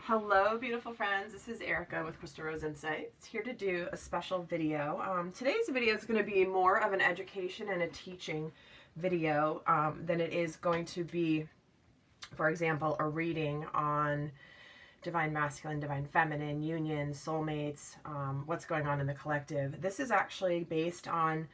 Hello, beautiful friends. This is Erika with Crystal Rose Insights, here to do a special video. Today's video is going to be more of an education and a teaching video than it is going to be, for example, a reading on divine masculine, divine feminine, union, soulmates, what's going on in the collective. This is actually based on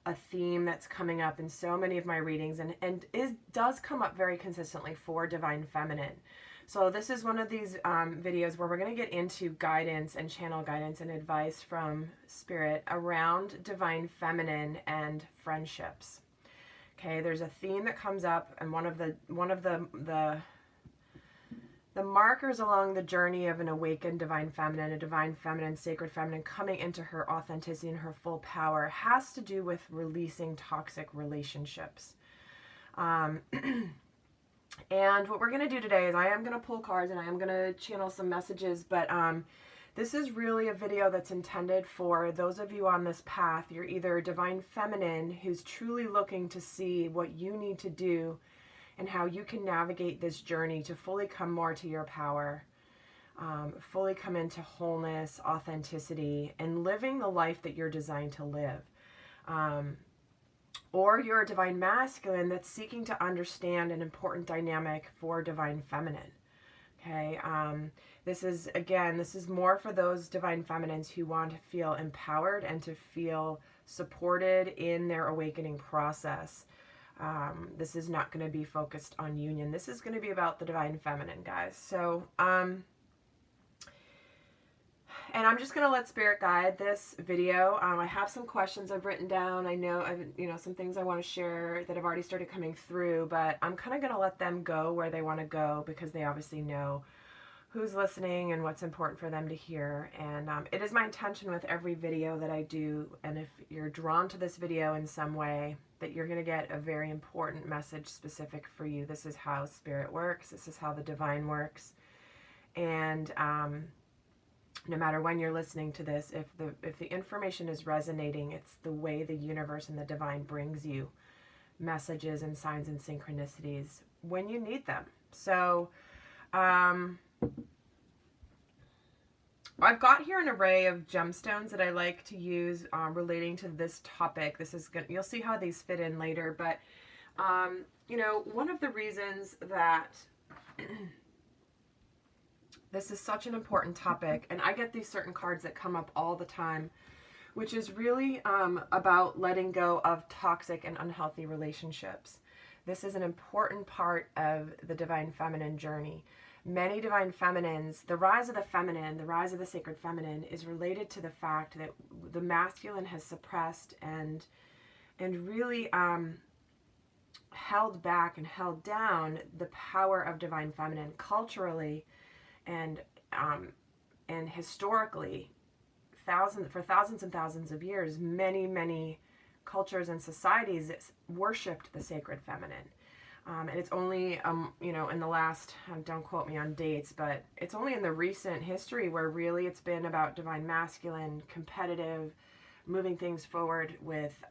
a theme that's coming up in so many of my readings and does come up very consistently for divine feminine. So this is one of these videos where we're going to get into guidance and channel guidance and advice from Spirit around divine feminine and friendships. Okay, there's a theme that comes up, and one of the markers along the journey of an awakened divine feminine, a divine feminine, sacred feminine coming into her authenticity and her full power has to do with releasing toxic relationships. And what we're going to do today is I am going to pull cards and I am going to channel some messages, but this is really a video that's intended for those of you on this path. You're either divine feminine who's truly looking to see what you need to do and how you can navigate this journey to fully come more to your power, fully come into wholeness, authenticity, and living the life that you're designed to live. Or you're a divine masculine that's seeking to understand an important dynamic for divine feminine. Okay, this is more for those divine feminines who want to feel empowered and to feel supported in their awakening process. This is not going to be focused on union. This is going to be about the divine feminine, guys. So, and I'm just going to let Spirit guide this video. I have some questions I've written down. I know some things I want to share that have already started coming through, but I'm kind of going to let them go where they want to go because they obviously know who's listening and what's important for them to hear. And it is my intention with every video that I do, and if you're drawn to this video in some way, that you're going to get a very important message specific for you. This is how Spirit works. This is how the divine works. And no matter when you're listening to this, if the information is resonating, it's the way the universe and the divine brings you messages and signs and synchronicities when you need them. So I've got here an array of gemstones that I like to use relating to this topic. This is good. You'll see how these fit in later, but one of the reasons that this is such an important topic, and I get these certain cards that come up all the time, which is really about letting go of toxic and unhealthy relationships. This is an important part of the divine feminine journey. Many divine feminines, the rise of the feminine, the rise of the sacred feminine is related to the fact that the masculine has suppressed and really held back and held down the power of divine feminine culturally. And historically, for thousands and thousands of years, many cultures and societies worshipped the sacred feminine. And it's only, in the last, don't quote me on dates, but it's only in the recent history where really it's been about divine masculine, competitive, moving things forward with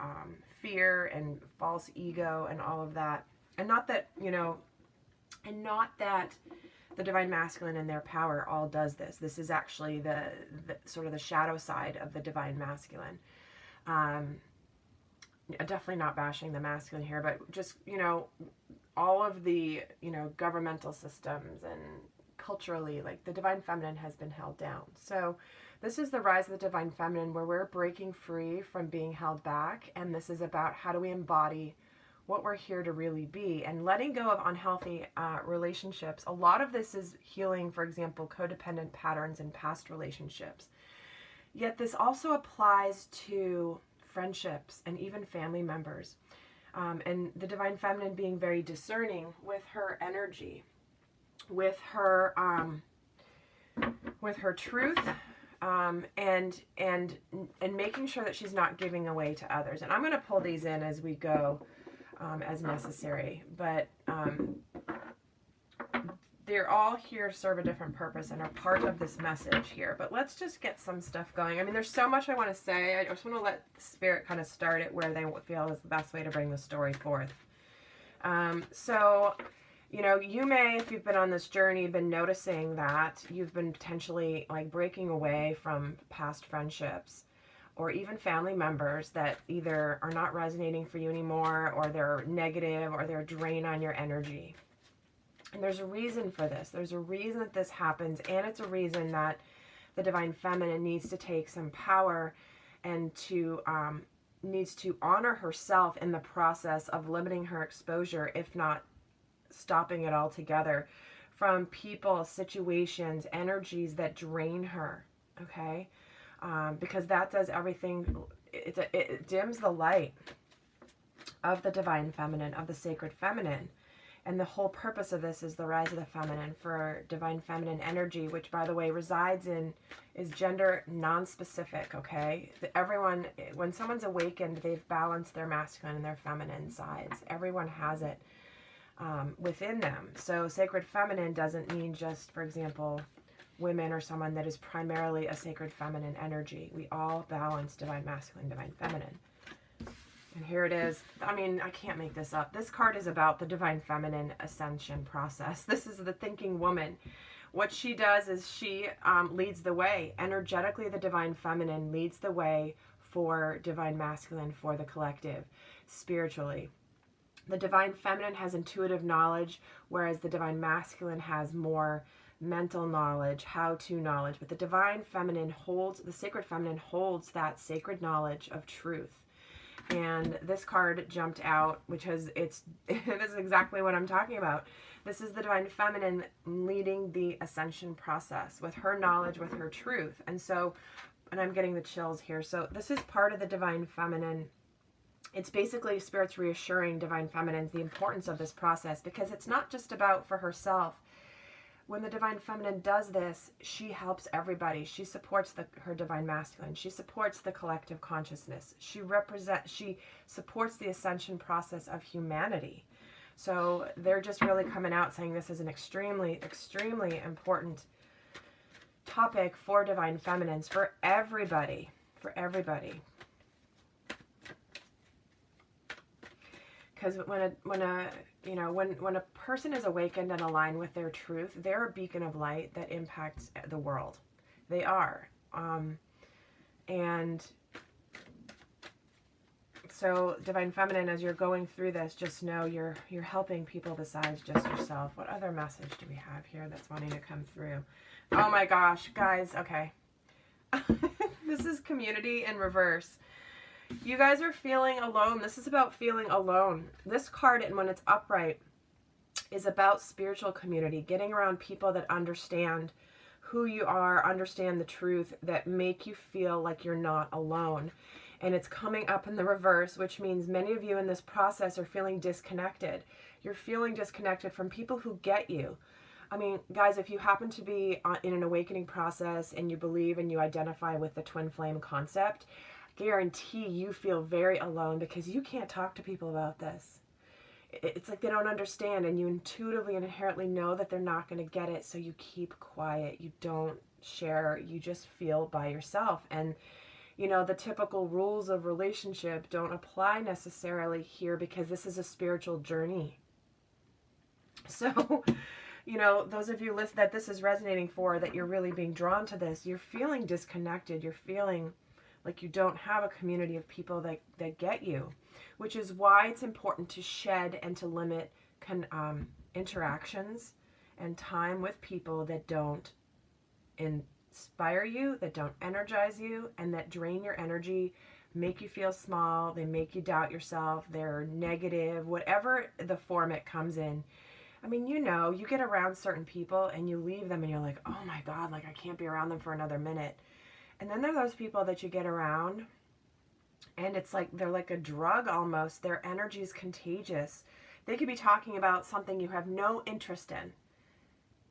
fear and false ego and all of that. And not that the divine masculine and their power all does this. This is actually the sort of the shadow side of the divine masculine. Definitely not bashing the masculine here, but just, all of the, governmental systems and culturally, like the divine feminine has been held down. So this is the rise of the divine feminine where we're breaking free from being held back. And this is about how do we embody what we're here to really be and letting go of unhealthy relationships. A lot of this is healing, for example, codependent patterns in past relationships. Yet this also applies to friendships and even family members. And the divine feminine being very discerning with her energy, with her truth, and making sure that she's not giving away to others. And I'm going to pull these in as we go. As necessary, but they're all here to serve a different purpose and are part of this message here. But let's just get some stuff going. I mean, there's so much I want to say. I just want to let the Spirit kind of start it where they feel is the best way to bring the story forth. So You know, you may, if you've been on this journey, been noticing that you've been potentially like breaking away from past friendships or even family members that either are not resonating for you anymore, or they're negative, or they're a drain on your energy. And there's a reason for this. There's a reason that this happens, and it's a reason that the Divine Feminine needs to take some power and needs to honor herself in the process of limiting her exposure, if not stopping it altogether, from people, situations, energies that drain her, okay? Because that does everything. It dims the light of the Divine Feminine, of the Sacred Feminine. And the whole purpose of this is the rise of the feminine, for Divine Feminine energy, which, by the way, is gender non-specific, okay? Everyone, when someone's awakened, they've balanced their masculine and their feminine sides. Everyone has it within them. So Sacred Feminine doesn't mean just, for example, women or someone that is primarily a Sacred Feminine energy. We all balance Divine Masculine, Divine Feminine. And here it is. I mean, I can't make this up. This card is about the Divine Feminine ascension process. This is the thinking woman. What she does is she leads the way. Energetically, the Divine Feminine leads the way for Divine Masculine, for the collective, spiritually. The Divine Feminine has intuitive knowledge, whereas the Divine Masculine has more mental knowledge, how-to knowledge. But the Divine Feminine holds, the Sacred Feminine holds that sacred knowledge of truth. And this card jumped out, which has, this is exactly what I'm talking about. This is the Divine Feminine leading the ascension process with her knowledge, with her truth. And so, and I'm getting the chills here. So this is part of the Divine Feminine. It's basically Spirit's reassuring Divine Feminines the importance of this process, because it's not just about for herself. When the Divine Feminine does this, she helps everybody. She supports her Divine Masculine. She supports the collective consciousness. She supports the ascension process of humanity. So they're just really coming out saying this is an extremely, extremely important topic for Divine Feminines, for everybody, for everybody. Because when a person is awakened and aligned with their truth, they're a beacon of light that impacts the world. They are. And so Divine Feminine, as you're going through this, just know you're helping people besides just yourself. What other message do we have here that's wanting to come through? Oh my gosh, guys, okay. This is community in reverse. You guys are feeling alone. This is about feeling alone. This card, and when it's upright, is about spiritual community, getting around people that understand who you are, understand the truth, that make you feel like you're not alone. And it's coming up in the reverse, which means many of you in this process are feeling disconnected. You're feeling disconnected from people who get you. I mean, guys, if you happen to be in an awakening process and you believe and you identify with the twin flame concept, guarantee you feel very alone, because you can't talk to people about this. It's like they don't understand, and you intuitively and inherently know that they're not going to get it, so you keep quiet. You don't share. You just feel by yourself. And, you know, the typical rules of relationship don't apply necessarily here, because this is a spiritual journey. So, you know, those of you that this is resonating for, that you're really being drawn to this, you're feeling disconnected. You're feeling like you don't have a community of people that get you, which is why it's important to shed and to limit interactions and time with people that don't inspire you, that don't energize you, and that drain your energy, make you feel small, they make you doubt yourself, they're negative, whatever the form it comes in. I mean, you know, you get around certain people and you leave them and you're like, oh my God, like I can't be around them for another minute. And then there are those people that you get around and it's like they're like a drug almost. Their energy is contagious. They could be talking about something you have no interest in,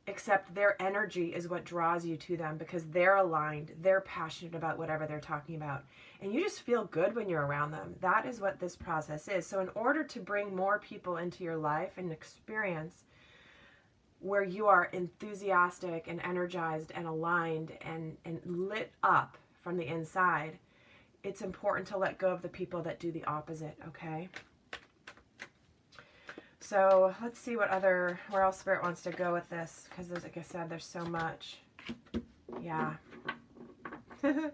except their energy is what draws you to them, because they're aligned. They're passionate about whatever they're talking about. And you just feel good when you're around them. That is what this process is. So in order to bring more people into your life and experience where you are enthusiastic and energized and aligned and lit up from the inside, it's important to let go of the people that do the opposite, okay? So let's see where else Spirit wants to go with this, because there's, like I said, there's so much. Yeah. The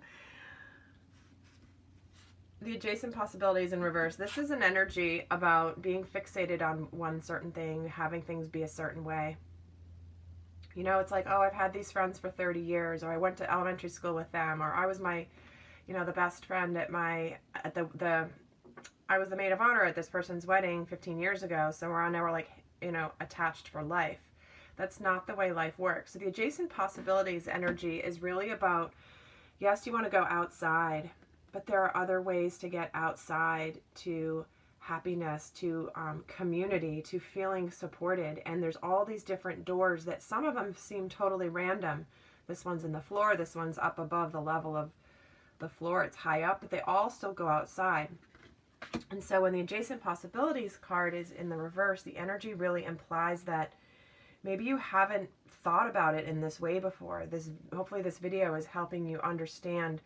adjacent possibilities in reverse. This is an energy about being fixated on one certain thing, having things be a certain way. You know, it's like, oh, I've had these friends for 30 years, or I went to elementary school with them, or I was my, you know, the best friend at I was the maid of honor at this person's wedding 15 years ago, so we're now like, you know, attached for life. That's not the way life works. So the adjacent possibilities energy is really about, yes, you want to go outside, but there are other ways to get outside to happiness, to community, to feeling supported. And there's all these different doors that some of them seem totally random. This one's in the floor, this one's up above the level of the floor, it's high up, but they all still go outside. And so when the adjacent possibilities card is in the reverse, the energy really implies that maybe you haven't thought about it in this way before. Hopefully this video is helping you understand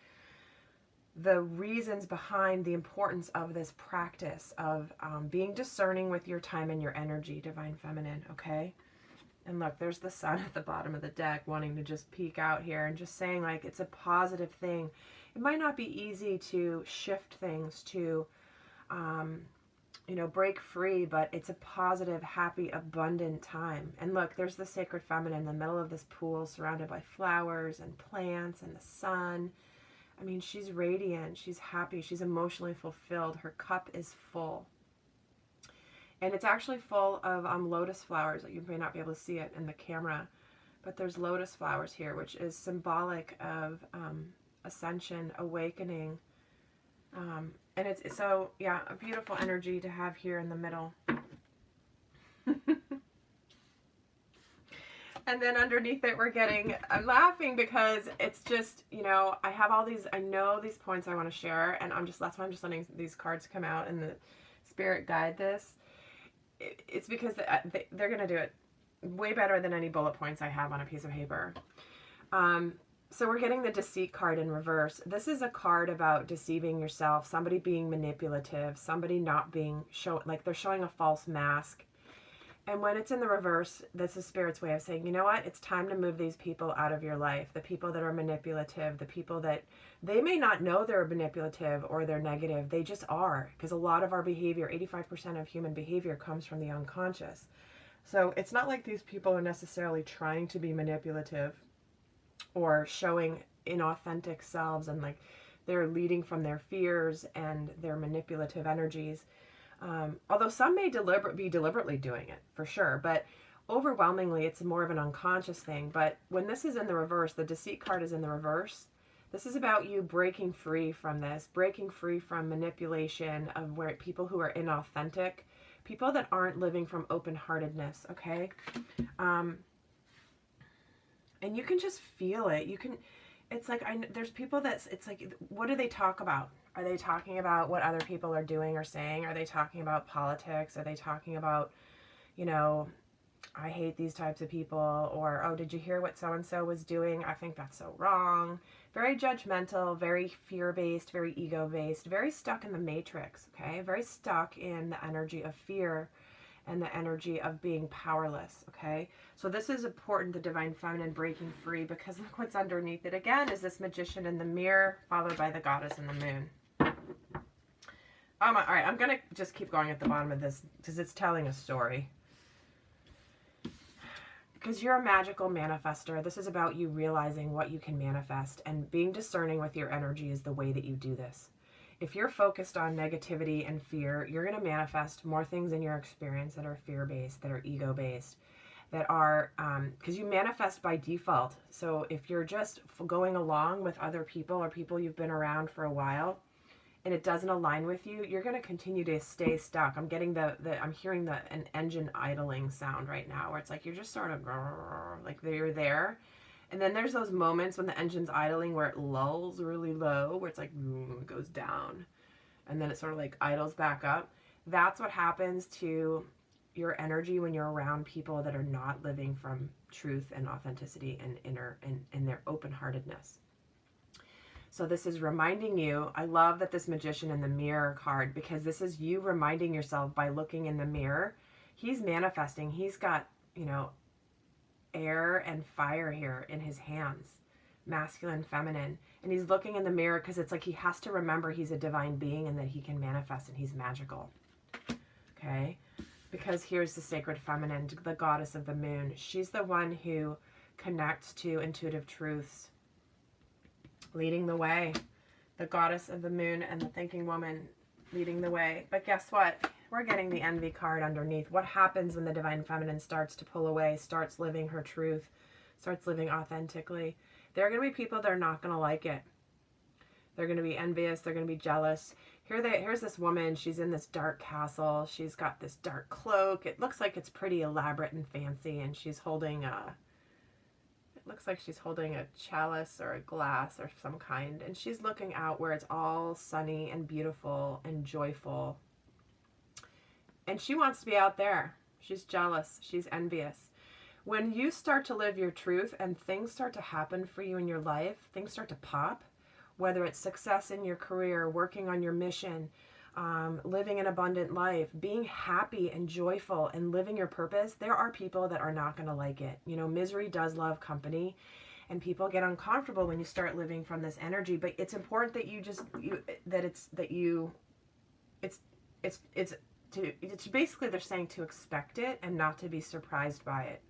the reasons behind the importance of this practice of being discerning with your time and your energy, Divine Feminine, okay? And look, there's the sun at the bottom of the deck wanting to just peek out here and just saying, like, it's a positive thing. It might not be easy to shift things to, you know, break free, but it's a positive, happy, abundant time. And look, there's the sacred feminine in the middle of this pool, surrounded by flowers and plants and the sun. I mean, she's radiant, she's happy, she's emotionally fulfilled. Her cup is full. And it's actually full of lotus flowers. You may not be able to see it in the camera, but there's lotus flowers here, which is symbolic of ascension, awakening. And it's so, yeah, a beautiful energy to have here in the middle. And then underneath it, I'm laughing because it's just, you know, I have all these, I know these points I want to share, and that's why I'm just letting these cards come out and the spirit guide this. It's because they're going to do it way better than any bullet points I have on a piece of paper. So we're getting the deceit card in reverse. This is a card about deceiving yourself, somebody being manipulative, somebody not being like they're showing a false mask. And when it's in the reverse, this is Spirit's way of saying, you know what? It's time to move these people out of your life. The people that are manipulative, the people that they may not know they're manipulative or they're negative. They just are, because a lot of our behavior, 85% of human behavior comes from the unconscious. So it's not like these people are necessarily trying to be manipulative or showing inauthentic selves, and like they're leading from their fears and their manipulative energies. Although some may be deliberately doing it, for sure, but overwhelmingly it's more of an unconscious thing. But when this is in the reverse, the deceit card is in the reverse, this is about you breaking free from this, breaking free from manipulation of where people who are inauthentic, people that aren't living from open-heartedness, okay? And you can just feel it. It's like, there's people it's like, what do they talk about? Are they talking about what other people are doing or saying? Are they talking about politics? Are they talking about, you know, I hate these types of people? Or, oh, did you hear what so-and-so was doing? I think that's so wrong. Very judgmental, very fear-based, very ego-based, very stuck in the matrix, okay? Very stuck in the energy of fear and the energy of being powerless, okay? So this is important, the Divine Feminine breaking free, because look what's underneath it again is this Magician in the mirror, followed by the Goddess in the moon. All right, I'm going to just keep going at the bottom of this because it's telling a story. Because you're a magical manifester. This is about you realizing what you can manifest, and being discerning with your energy is the way that you do this. If you're focused on negativity and fear, you're going to manifest more things in your experience that are fear-based, that are ego-based, that are, because you manifest by default. So if you're just going along with other people or people you've been around for a while, and it doesn't align with you, you're going to continue to stay stuck. I'm getting I'm hearing an engine idling sound right now, where it's like you're just sort of like you're there. And then there's those moments when the engine's idling where it lulls really low, where it's like it goes down, and then it sort of like idles back up. That's what happens to your energy when you're around people that are not living from truth and authenticity and inner and their open-heartedness. So this is reminding you, I love that this Magician in the mirror card, because this is you reminding yourself by looking in the mirror. he's manifesting. He's got, you know, air and fire here in his hands, masculine, feminine. And he's looking in the mirror because it's like he has to remember he's a divine being and that he can manifest and he's magical. Okay? Because here's the sacred feminine, the goddess of the moon. She's the one who connects to intuitive truths, leading the way. The goddess of the moon and the thinking woman leading the way. But guess what? We're getting the envy card underneath. What happens when the divine feminine starts to pull away, starts living her truth, starts living authentically? There are going to be people that are not going to like it. They're going to be envious. They're going to be jealous. Here's this woman. She's in this dark castle. She's got this dark cloak. It looks like it's pretty elaborate and fancy. And she's holding it looks like she's holding a chalice or a glass or some kind. And she's looking out where it's all sunny and beautiful and joyful. And she wants to be out there. She's jealous. She's envious. When you start to live your truth and things start to happen for you in your life, things start to pop, whether it's success in your career, working on your mission, living an abundant life, being happy and joyful and living your purpose, there are people that are not going to like it. You know, misery does love company, and people get uncomfortable when you start living from this energy. But it's important that it's basically they're saying to expect it and not to be surprised by it.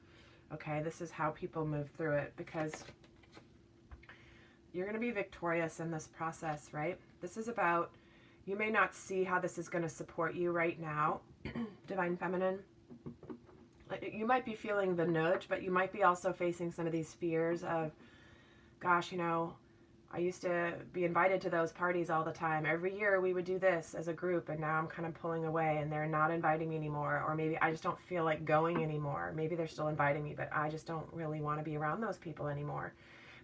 Okay, this is how people move through it, because you're going to be victorious in this process, right? This is about, you may not see how this is going to support you right now, divine feminine. You might be feeling the nudge, but you might be also facing some of these fears of, gosh, you know, I used to be invited to those parties all the time. Every year we would do this as a group, and now I'm kind of pulling away and they're not inviting me anymore. Or maybe I just don't feel like going anymore. Maybe they're still inviting me, but I just don't really want to be around those people anymore.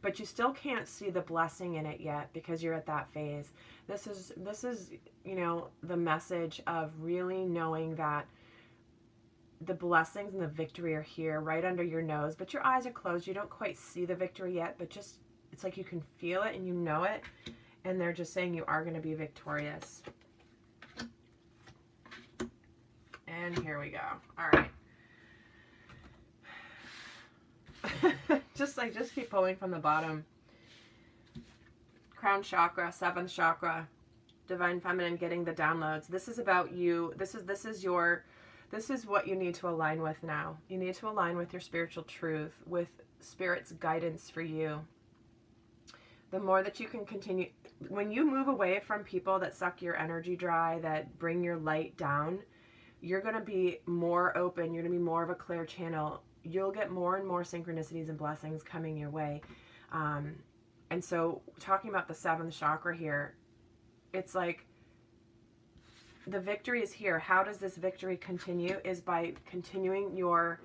But you still can't see the blessing in it yet because you're at that phase. This is, you know, the message of really knowing that the blessings and the victory are here right under your nose, but your eyes are closed. You don't quite see the victory yet, but just, it's like you can feel it and you know it, and they're just saying you are going to be victorious. And here we go. All right. just keep pulling from the bottom. Crown chakra, 7th chakra, divine feminine, getting the downloads. This is about you. This is what you need to align with now. You need to align with your spiritual truth, with Spirit's guidance for you. The more that you can continue, when you move away from people that suck your energy dry, that bring your light down, you're going to be more open. You're going to be more of a clear channel. You'll get more and more synchronicities and blessings coming your way. And so talking about the 7th chakra here, it's like the victory is here. How does this victory continue? Is by continuing your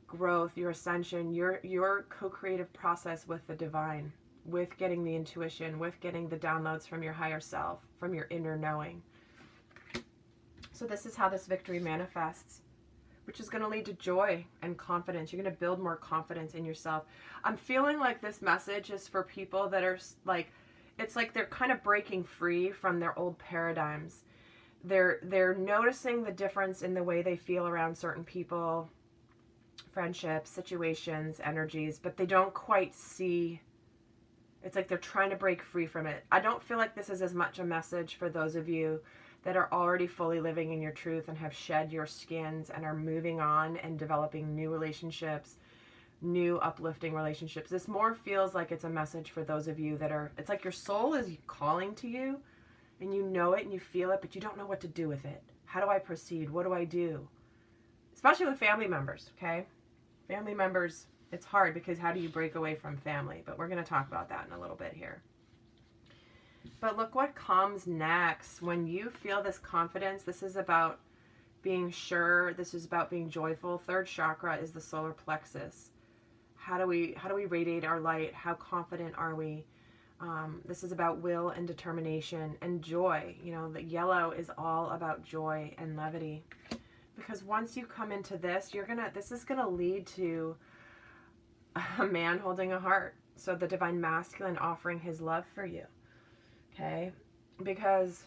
growth, your ascension, your co-creative process with the divine, with getting the intuition, with getting the downloads from your higher self, from your inner knowing. So this is how this victory manifests, which is going to lead to joy and confidence. You're going to build more confidence in yourself. I'm feeling like this message is for people that are like, it's like they're kind of breaking free from their old paradigms. They're noticing the difference in the way they feel around certain people, friendships, situations, energies, but they don't quite see. It's like they're trying to break free from it. I don't feel like this is as much a message for those of you that are already fully living in your truth and have shed your skins and are moving on and developing new relationships, new uplifting relationships. This more feels like it's a message for those of you that are, it's like your soul is calling to you and you know it and you feel it, but you don't know what to do with it. How do I proceed? What do I do? Especially with family members, okay? Family members, it's hard because how do you break away from family? But we're going to talk about that in a little bit here. But look what comes next. When you feel this confidence, this is about being sure. This is about being joyful. 3rd chakra is the solar plexus. How do we radiate our light? How confident are we? This is about will and determination and joy. You know, the yellow is all about joy and levity. Because once you come into this, this is gonna lead to a man holding a heart. So the divine masculine offering his love for you. Okay? Because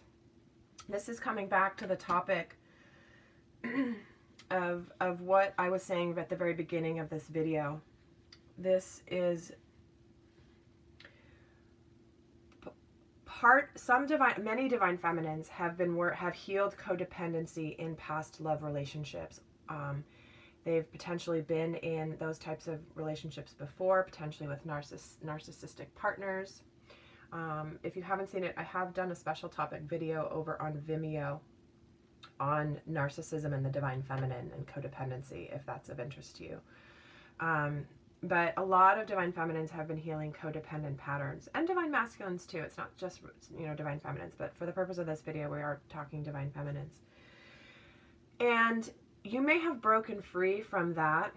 this is coming back to the topic of what I was saying at the very beginning of this video. This is many divine feminines have healed codependency in past love relationships. They've potentially been in those types of relationships before, potentially with narcissistic partners. If you haven't seen it, I have done a special topic video over on Vimeo on narcissism and the divine feminine and codependency, if that's of interest to you. But a lot of divine feminines have been healing codependent patterns, and divine masculines too. It's not just, divine feminines, but for the purpose of this video, we are talking divine feminines. And you may have broken free from that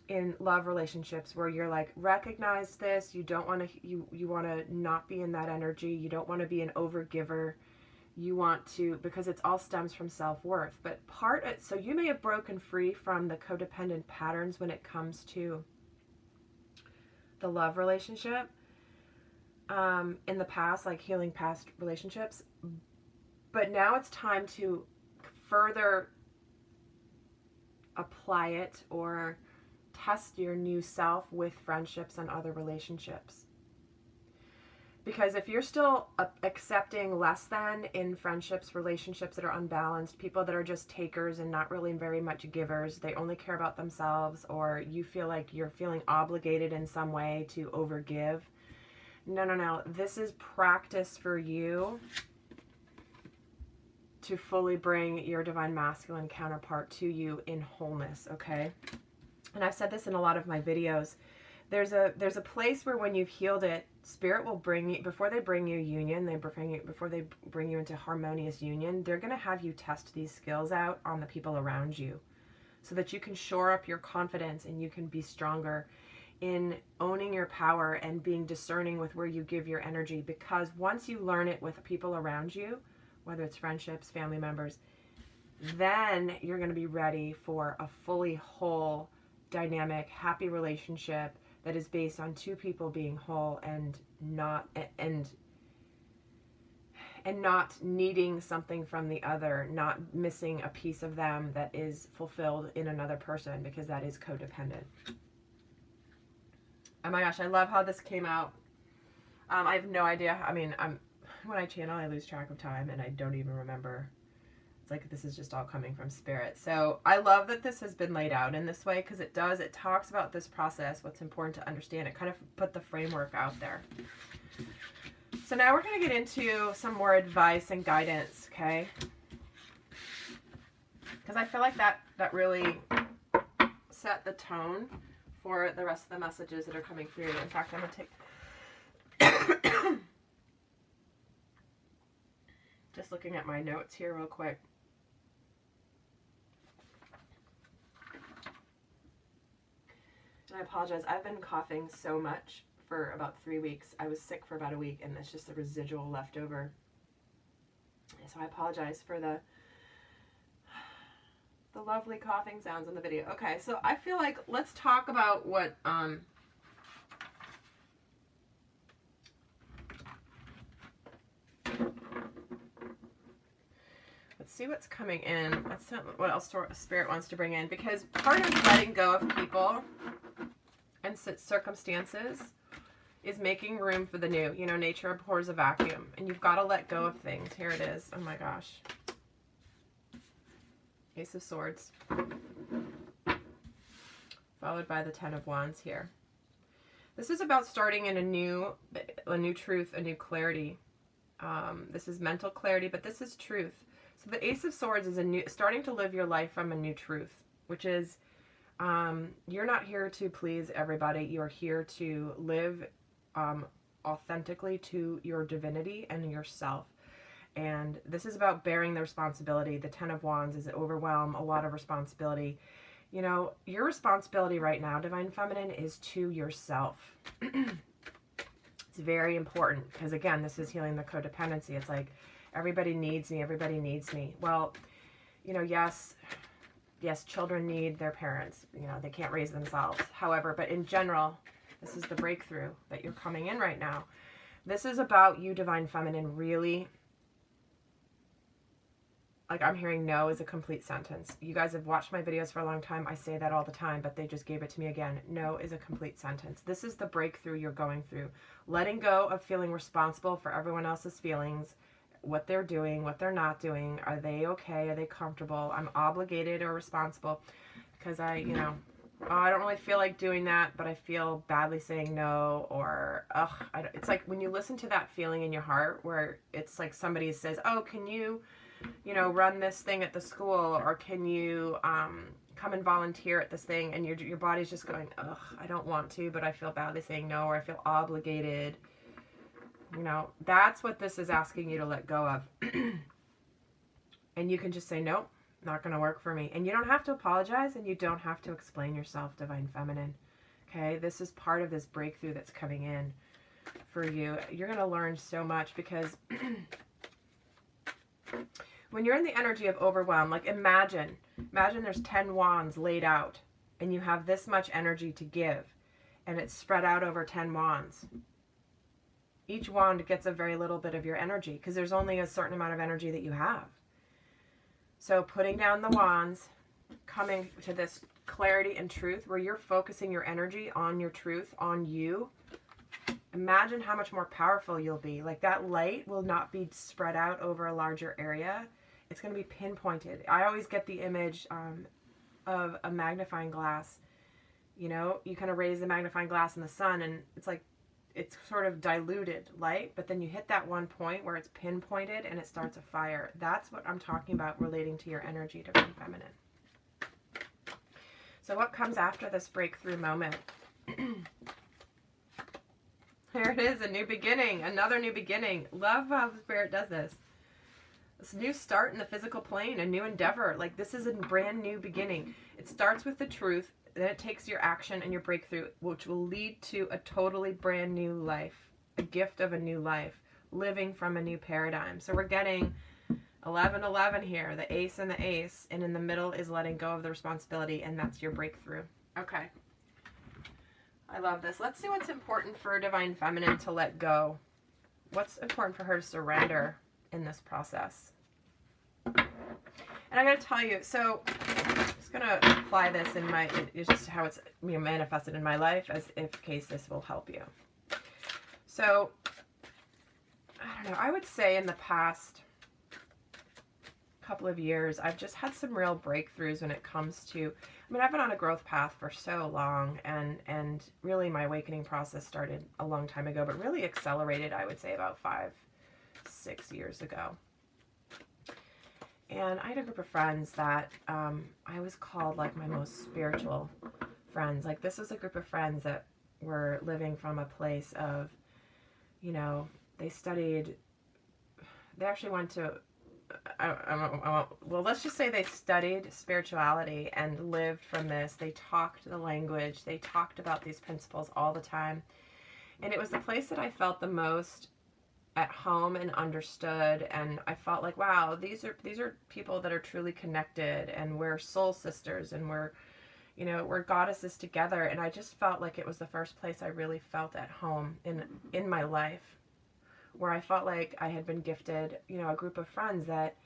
in love relationships where you're like, recognize this, you don't want to, you want to not be in that energy, you don't want to be an overgiver, you want to, because it's all stems from self-worth. But so you may have broken free from the codependent patterns when it comes to the love relationship in the past, like healing past relationships. But now it's time to further apply it or test your new self with friendships and other relationships. Because if you're still accepting less than in friendships, relationships that are unbalanced, people that are just takers and not really very much givers, they only care about themselves, or you feel like you're feeling obligated in some way to overgive. No. This is practice for you to fully bring your divine masculine counterpart to you in wholeness, okay? And I've said this in a lot of my videos. There's a place where when you've healed it, Spirit will bring you, before they bring you union, before they bring you into harmonious union, they're going to have you test these skills out on the people around you so that you can shore up your confidence and you can be stronger in owning your power and being discerning with where you give your energy. Because once you learn it with people around you, whether it's friendships, family members, then you're going to be ready for a fully whole, dynamic, happy relationship that is based on two people being whole and not needing something from the other, not missing a piece of them that is fulfilled in another person, because that is codependent. Oh my gosh, I love how this came out. I have no idea. I mean, when I channel, I lose track of time and I don't even remember. It's like this is just all coming from Spirit. So I love that this has been laid out in this way, because it talks about this process, what's important to understand. It kind of put the framework out there. So now we're going to get into some more advice and guidance, okay? Because I feel like that really set the tone for the rest of the messages that are coming through. In fact, I'm going to take... Just looking at my notes here real quick. And I apologize. I've been coughing so much for about 3 weeks. I was sick for about a week, and it's just a residual leftover. So I apologize for the lovely coughing sounds in the video. Okay, so I feel like let's talk about what let's see what's coming in. Let's see what else Spirit wants to bring in, because part of letting go of people and circumstances is making room for the new. You know, nature abhors a vacuum, and you've got to let go of things. Here it is. Oh my gosh. Ace of Swords. Followed by the Ten of Wands here. This is about starting in a new truth, a new clarity. This is mental clarity, but this is truth. So the Ace of Swords is starting to live your life from a new truth, which is you're not here to please everybody. You're here to live authentically to your divinity and yourself. And this is about bearing the responsibility. The Ten of Wands is overwhelm, a lot of responsibility. You know, your responsibility right now, Divine Feminine, is to yourself. It's very important because, again, this is healing the codependency. It's like, everybody needs me, everybody needs me. Well, you know, yes, children need their parents. You know, they can't raise themselves. However, but in general, this is the breakthrough that you're coming in right now. This is about you, Divine Feminine, really like I'm hearing no is a complete sentence. You guys have watched my videos for a long time. I say that all the time, but they just gave it to me again. No is a complete sentence. This is the breakthrough you're going through. Letting go of feeling responsible for everyone else's feelings, what they're doing, what they're not doing. Are they okay? Are they comfortable? I'm obligated or responsible because I don't really feel like doing that, but I feel badly saying no, or, it's like when you listen to that feeling in your heart where it's like somebody says, oh, can you run this thing at the school, or can you come and volunteer at this thing, and your body's just going, ugh, I don't want to, but I feel badly saying no, or I feel obligated. That's what this is asking you to let go of. And you can just say, nope, not going to work for me. And you don't have to apologize, and you don't have to explain yourself, Divine Feminine. Okay, this is part of this breakthrough that's coming in for you. You're going to learn so much, because when you're in the energy of overwhelm, like imagine there's 10 wands laid out, and you have this much energy to give, and it's spread out over 10 wands. Each wand gets a very little bit of your energy, because there's only a certain amount of energy that you have. So putting down the wands, coming to this clarity and truth where you're focusing your energy on your truth, on you. Imagine how much more powerful you'll be. Like that light will not be spread out over a larger area. It's going to be pinpointed. I always get the image of a magnifying glass. You kind of raise the magnifying glass in the sun, and it's like, it's sort of diluted light, but then you hit that one point where it's pinpointed and it starts a fire. That's what I'm talking about relating to your energy, Divine Feminine. So what comes after this breakthrough moment? There it is, a new beginning, another new beginning. Love how Spirit does this. This new start in the physical plane, a new endeavor. Like this is a brand new beginning. It starts with the truth. Then it takes your action and your breakthrough, which will lead to a totally brand new life, a gift of a new life, living from a new paradigm. So we're getting 11-11 here, the ace and the ace, and in the middle is letting go of the responsibility, and that's your breakthrough. Okay. I love this. Let's see what's important for Divine Feminine to let go. What's important for her to surrender in this process? And I'm going to tell you, so I'm just going to apply this in it's just how it's manifested in my life, as if in case this will help you. So, I don't know, I would say in the past couple of years, I've just had some real breakthroughs when it comes to, I've been on a growth path for so long, and really my awakening process started a long time ago, but really accelerated, I would say, about 5-6 years ago. And I had a group of friends that I was called like my most spiritual friends. Like this was a group of friends that were living from a place of, they actually went to, well, let's just say they studied spirituality and lived from this. They talked the language. They talked about these principles all the time. And it was the place that I felt the most at home and understood, and I felt like, wow, these are people that are truly connected, and we're soul sisters, and we're goddesses together. And I just felt like it was the first place I really felt at home in my life, where I felt like I had been gifted, a group of friends that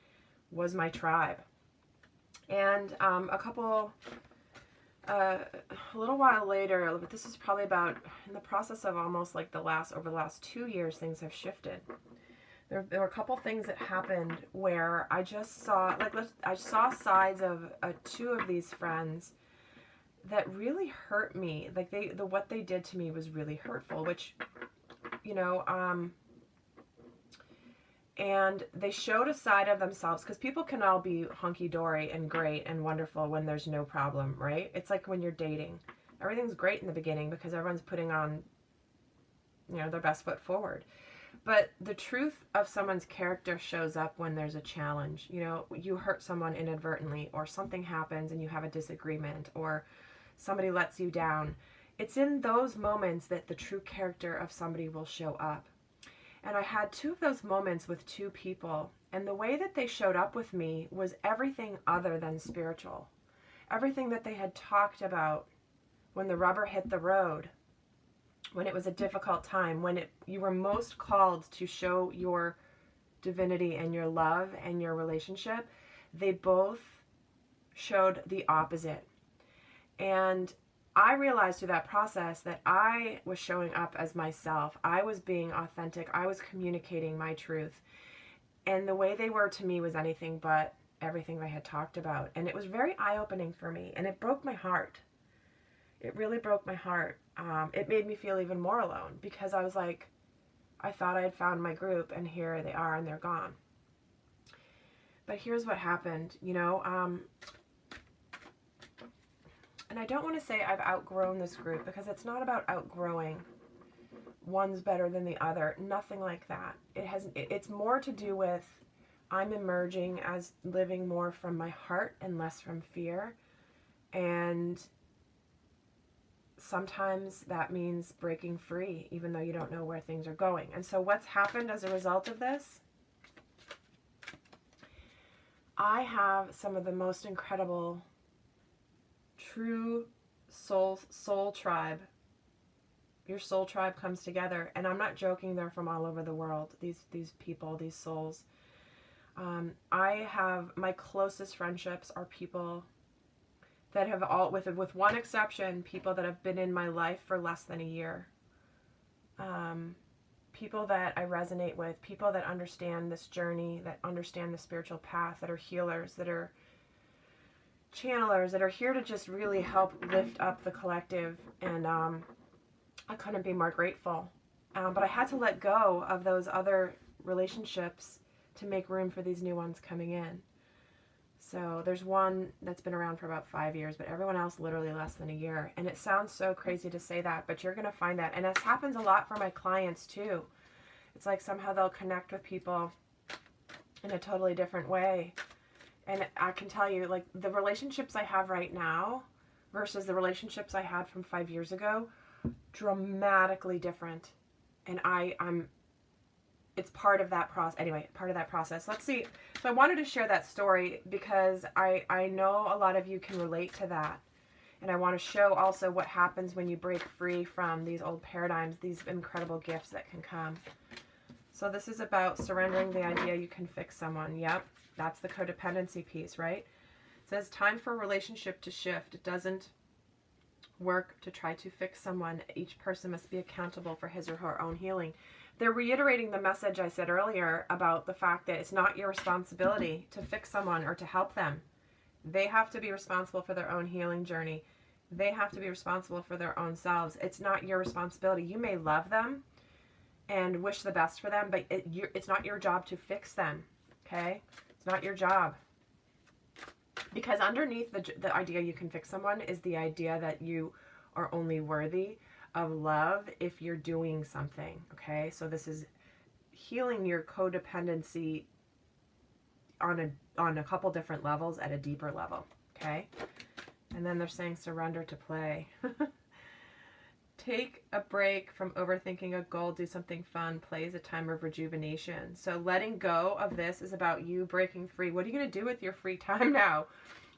was my tribe. And a little while later, but this is probably about in the process of almost like over the last 2 years, things have shifted. There were a couple things that happened where I just saw, I saw sides of two of these friends that really hurt me. Like what they did to me was really hurtful, which, and they showed a side of themselves, because people can all be hunky-dory and great and wonderful when there's no problem, right? It's like when you're dating. Everything's great in the beginning because everyone's putting on, their best foot forward. But the truth of someone's character shows up when there's a challenge. You hurt someone inadvertently, or something happens and you have a disagreement, or somebody lets you down. It's in those moments that the true character of somebody will show up. And I had two of those moments with two people, and the way that they showed up with me was everything other than spiritual. Everything that they had talked about when the rubber hit the road, when it was a difficult time, when you were most called to show your divinity and your love and your relationship, they both showed the opposite. And I realized through that process that I was showing up as myself. I was being authentic. I was communicating my truth. And the way they were to me was anything but everything I had talked about. And it was very eye-opening for me. And it broke my heart. It really broke my heart. It made me feel even more alone because I was like, I thought I had found my group and here they are and they're gone. But here's what happened, you know, and I don't want to say I've outgrown this group because it's not about outgrowing. One's better than the other. Nothing like that. It's more to do with I'm emerging as living more from my heart and less from fear. And sometimes that means breaking free, even though you don't know where things are going. And so what's happened as a result of this? I have some of the most incredible true soul tribe. Your soul tribe comes together, and I'm not joking, they're from all over the world, these people, these souls. I have my closest friendships are people that have all, with one exception, people that have been in my life for less than a year. People that I resonate with, people that understand this journey, that understand the spiritual path, that are healers, that are channelers, that are here to just really help lift up the collective. And I couldn't be more grateful. But I had to let go of those other relationships to make room for these new ones coming in. So there's one that's been around for about 5 years, but everyone else literally less than a year. And it sounds so crazy to say that, but you're going to find that. And this happens a lot for my clients too. It's like somehow they'll connect with people in a totally different way. And I can tell you, like, the relationships I have right now versus the relationships I had from 5 years ago, dramatically different. And it's part of that process. Anyway, part of that process. Let's see. So I wanted to share that story because I know a lot of you can relate to that. And I want to show also what happens when you break free from these old paradigms, these incredible gifts that can come. So this is about surrendering the idea you can fix someone. Yep, that's the codependency piece, right? It says time for a relationship to shift. It doesn't work to try to fix someone. Each person must be accountable for his or her own healing. They're reiterating the message I said earlier about the fact that it's not your responsibility to fix someone or to help them. They have to be responsible for their own healing journey. They have to be responsible for their own selves. It's not your responsibility. You may love them and wish the best for them, but it's not your job to fix them, okay? It's not your job. Because underneath the idea you can fix someone is the idea that you are only worthy of love if you're doing something, okay? So this is healing your codependency on a couple different levels at a deeper level, okay? And then they're saying surrender to play. Take a break from overthinking a goal, do something fun, play is a time of rejuvenation. So letting go of this is about you breaking free. What are you going to do with your free time now?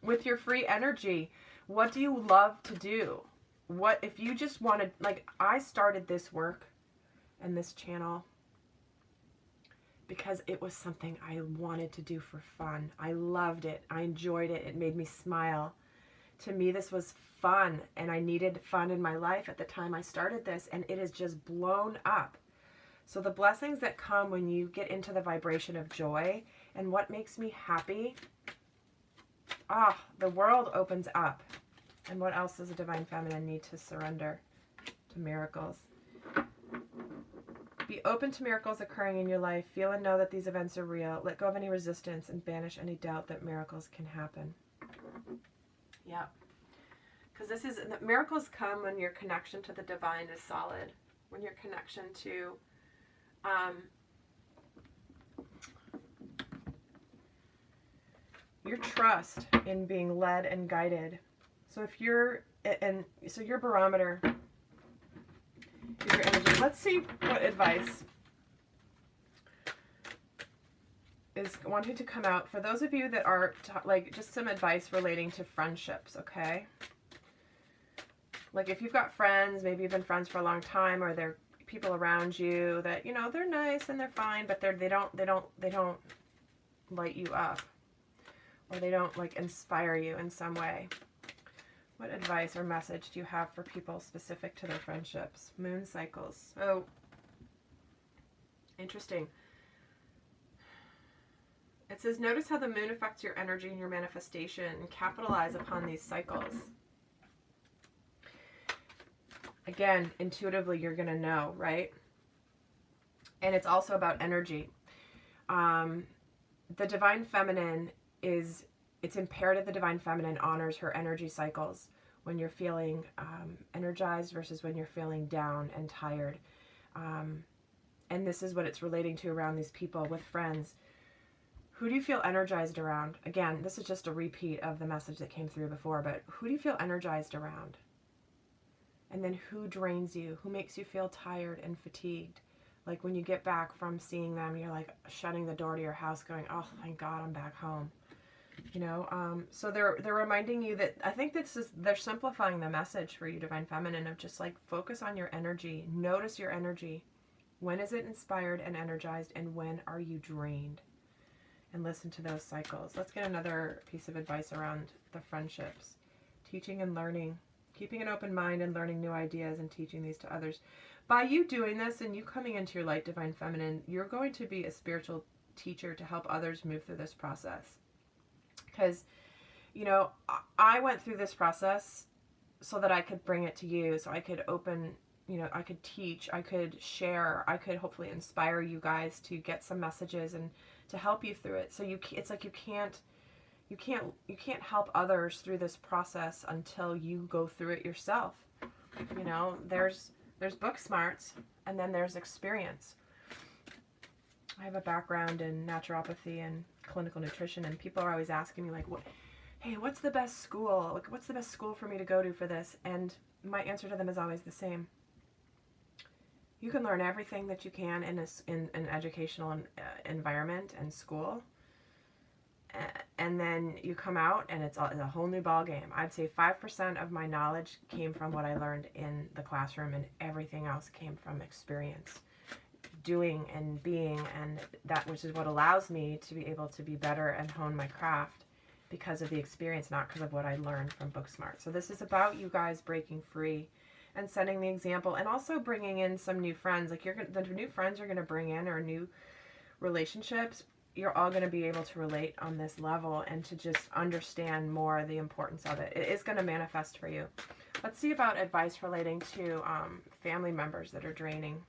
With your free energy? What do you love to do? What if you just wanted, like, I started this work and this channel because it was something I wanted to do for fun. I loved it. I enjoyed it. It made me smile. To me, this was fun, and I needed fun in my life at the time I started this, and it has just blown up. So the blessings that come when you get into the vibration of joy and what makes me happy, the world opens up. And what else does a divine feminine need to surrender to miracles? Be open to miracles occurring in your life. Feel and know that these events are real. Let go of any resistance and banish any doubt that miracles can happen. Yeah. Because miracles come when your connection to the divine is solid. When your connection to your trust in being led and guided. So if you're, so your barometer is your energy. Let's see what advice is wanting to come out for those of you that are like just some advice relating to friendships, okay? Like if you've got friends, maybe you've been friends for a long time, or they're people around you that, you know, they're nice and they're fine, but they don't light you up. or they don't like inspire you in some way. What advice or message do you have for people specific to their friendships? Moon cycles. Oh, interesting. It says, notice how the moon affects your energy and your manifestation, and capitalize upon these cycles. Again, intuitively, you're going to know, right? And it's also about energy. The divine feminine it's imperative the divine feminine honors her energy cycles when you're feeling energized versus when you're feeling down and tired. And this is what it's relating to around these people with friends. Who do you feel energized around? Again, this is just a repeat of the message that came through before, but who do you feel energized around? And then who drains you? Who makes you feel tired and fatigued? Like when you get back from seeing them, you're like shutting the door to your house going, oh, thank God I'm back home. You know, so they're reminding you that, I think they're simplifying the message for you, Divine Feminine, of just like focus on your energy. Notice your energy. When is it inspired and energized, and when are you drained? And listen to those cycles. Let's get another piece of advice around the friendships. Teaching and learning. Keeping an open mind and learning new ideas and teaching these to others. By you doing this and you coming into your light, Divine Feminine, you're going to be a spiritual teacher to help others move through this process. Because, you know, I went through this process so that I could bring it to you, so I could open, you know, I could teach, I could share, I could hopefully inspire you guys to get some messages and to help you through it. So it's like you can't help others through this process until you go through it yourself. You know, there's book smarts, and then there's experience. I have a background in naturopathy and clinical nutrition, and people are always asking me like, hey, what's the best school? Like, what's the best school for me to go to for this? And my answer to them is always the same. You can learn everything that you can in an educational environment and school, and then you come out and it's a whole new ball game. I'd say 5% of my knowledge came from what I learned in the classroom, and everything else came from experience, doing and being, and that which is what allows me to be able to be better and hone my craft because of the experience, not because of what I learned from book smart. So this is about you guys breaking free and setting the example, and also bringing in some new friends. Like the new friends you're going to bring in, or new relationships, you're all going to be able to relate on this level and to just understand more the importance of it. It is going to manifest for you. Let's see about advice relating to family members that are draining.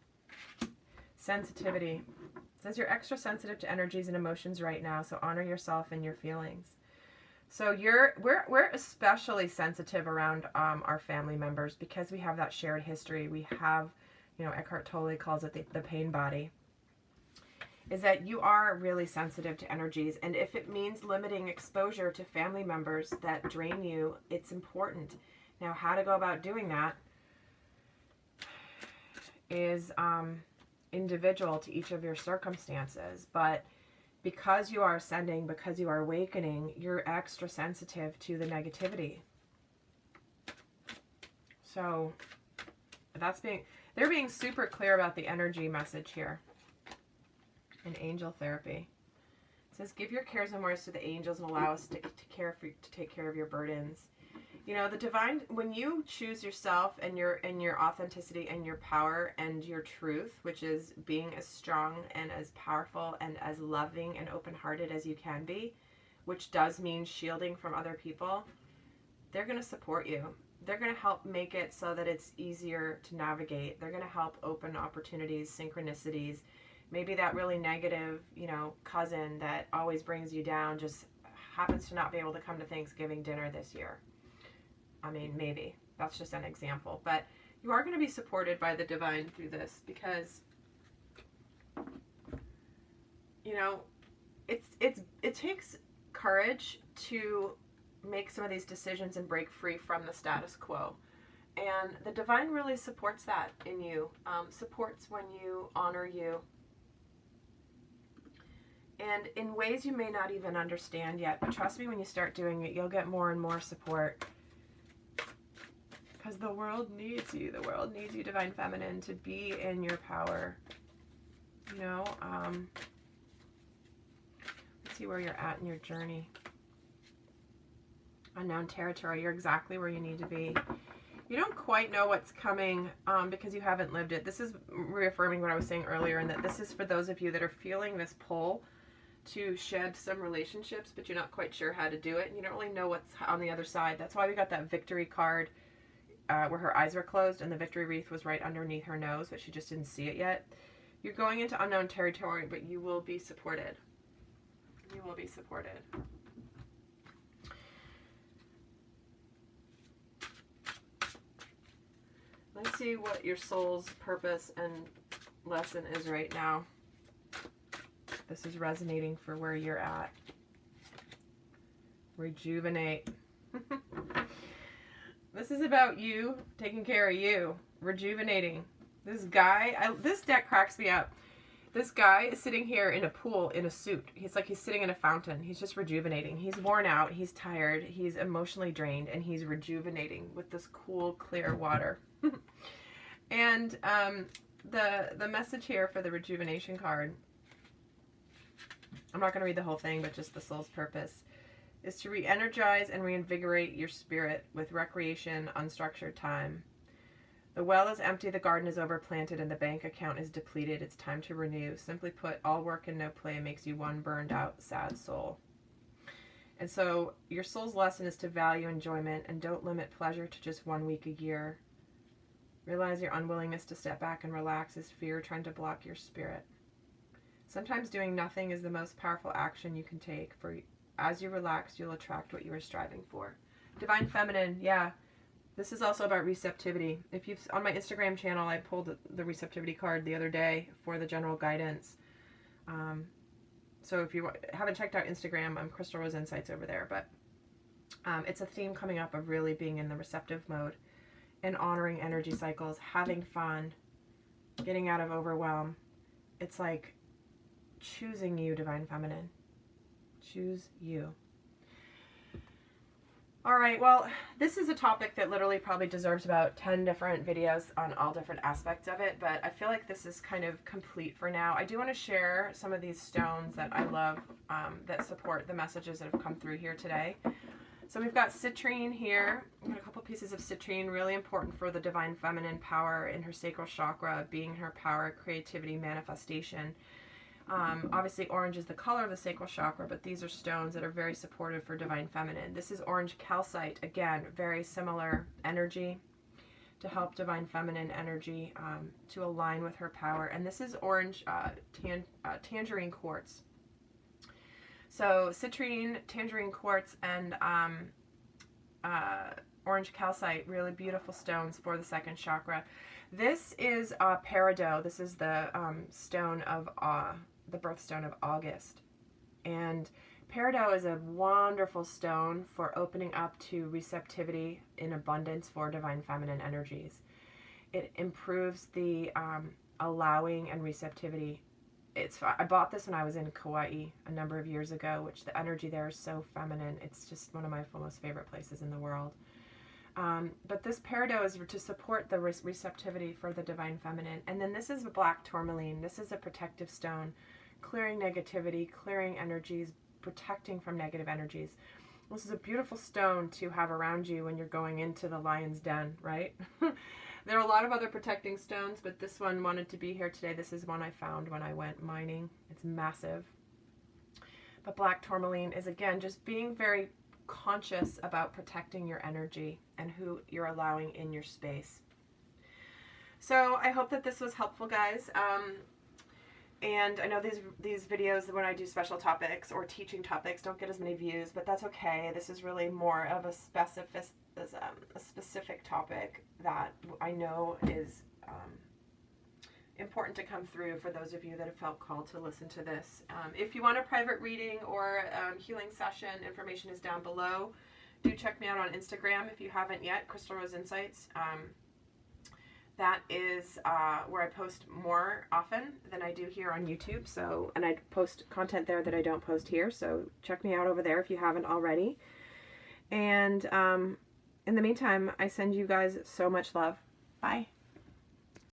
Sensitivity. It says you're extra sensitive to energies and emotions right now, so honor yourself and your feelings. So we're especially sensitive around our family members because we have that shared history. We have, you know, Eckhart Tolle calls it the pain body. Is that you are really sensitive to energies, and if it means limiting exposure to family members that drain you, it's important. Now, how to go about doing that is individual to each of your circumstances, but because you are ascending, because you are awakening, you're extra sensitive to the negativity. So they're being super clear about the energy message here. In angel therapy, it says, give your cares and worries to the angels and allow us to take care of your burdens. You know, the divine, when you choose yourself and your authenticity and your power and your truth, which is being as strong and as powerful and as loving and open-hearted as you can be, which does mean shielding from other people, they're going to support you. They're going to help make it so that it's easier to navigate. They're going to help open opportunities, synchronicities. Maybe that really negative, you know, cousin that always brings you down just happens to not be able to come to Thanksgiving dinner this year. I mean, maybe. That's just an example. But you are going to be supported by the divine through this because, you know, it takes courage to make some of these decisions and break free from the status quo. And the divine really supports that in you, supports when you honor you. And in ways you may not even understand yet, but trust me, when you start doing it, you'll get more and more support. Because the world needs you. The world needs you, Divine Feminine, to be in your power. You know, let's see where you're at in your journey. Unknown territory. You're exactly where you need to be. You don't quite know what's coming because you haven't lived it. This is reaffirming what I was saying earlier, and that this is for those of you that are feeling this pull to shed some relationships, but you're not quite sure how to do it, and you don't really know what's on the other side. That's why we got that victory card where her eyes were closed and the victory wreath was right underneath her nose, but she just didn't see it yet. You're going into unknown territory, but you will be supported. You will be supported. Let's see what your soul's purpose and lesson is right now. This is resonating for where you're at. Rejuvenate. This is about you taking care of you. Rejuvenating. This guy, this deck cracks me up. This guy is sitting here in a pool in a suit. He's like he's sitting in a fountain. He's just rejuvenating. He's worn out. He's tired. He's emotionally drained. And he's rejuvenating with this cool, clear water. And the message here for the rejuvenation card, I'm not going to read the whole thing, but just the soul's purpose, is to re-energize and reinvigorate your spirit with recreation, unstructured time. The well is empty, the garden is overplanted, and the bank account is depleted. It's time to renew. Simply put, all work and no play makes you one burned out, sad soul. And so your soul's lesson is to value enjoyment and don't limit pleasure to just 1 week a year. Realize your unwillingness to step back and relax is fear trying to block your spirit. Sometimes doing nothing is the most powerful action you can take. For as you relax, you'll attract what you are striving for. Divine Feminine, yeah. This is also about receptivity. If you've on my Instagram channel, I pulled the receptivity card the other day for the general guidance. So if you haven't checked out Instagram, I'm Crystal Rose Insights over there. But it's a theme coming up of really being in the receptive mode and honoring energy cycles, having fun, getting out of overwhelm. It's like choosing you, Divine Feminine. Choose you. All right, well, this is a topic that literally probably deserves about 10 different videos on all different aspects of it, but I feel like this is kind of complete for now. I do want to share some of these stones that I love that support the messages that have come through here today. So we've got citrine here. We've got a couple pieces of citrine, really important for the Divine Feminine power in her sacral chakra, being her power, creativity, manifestation. Obviously orange is the color of the sacral chakra, but these are stones that are very supportive for Divine Feminine. This is orange calcite, again, very similar energy to help Divine Feminine energy to align with her power. And this is orange tangerine quartz. So citrine, tangerine quartz, and orange calcite, really beautiful stones for the second chakra. This is peridot. This is the stone of the birthstone of August. And peridot is a wonderful stone for opening up to receptivity in abundance for Divine Feminine energies. It improves the allowing and receptivity. I bought this when I was in Kauai a number of years ago, which the energy there is so feminine. It's just one of my most favorite places in the world. But this peridot is to support the receptivity for the Divine Feminine. And then this is a black tourmaline. This is a protective stone, clearing negativity, clearing energies, protecting from negative energies. This is a beautiful stone to have around you when you're going into the lion's den, right? There are a lot of other protecting stones, but this one wanted to be here today. This is one I found when I went mining. It's massive. But black tourmaline is, again, just being very conscious about protecting your energy and who you're allowing in your space. So I hope that this was helpful, guys. And I know these videos, when I do special topics or teaching topics, don't get as many views, but that's okay. This is really more of a specific topic that I know is important to come through for those of you that have felt called to listen to this. If you want a private reading or healing session, information is down below. Do check me out on Instagram if you haven't yet, Crystal Rose Insights. That is where I post more often than I do here on YouTube. So, and I post content there that I don't post here. So check me out over there if you haven't already. And in the meantime, I send you guys so much love. Bye.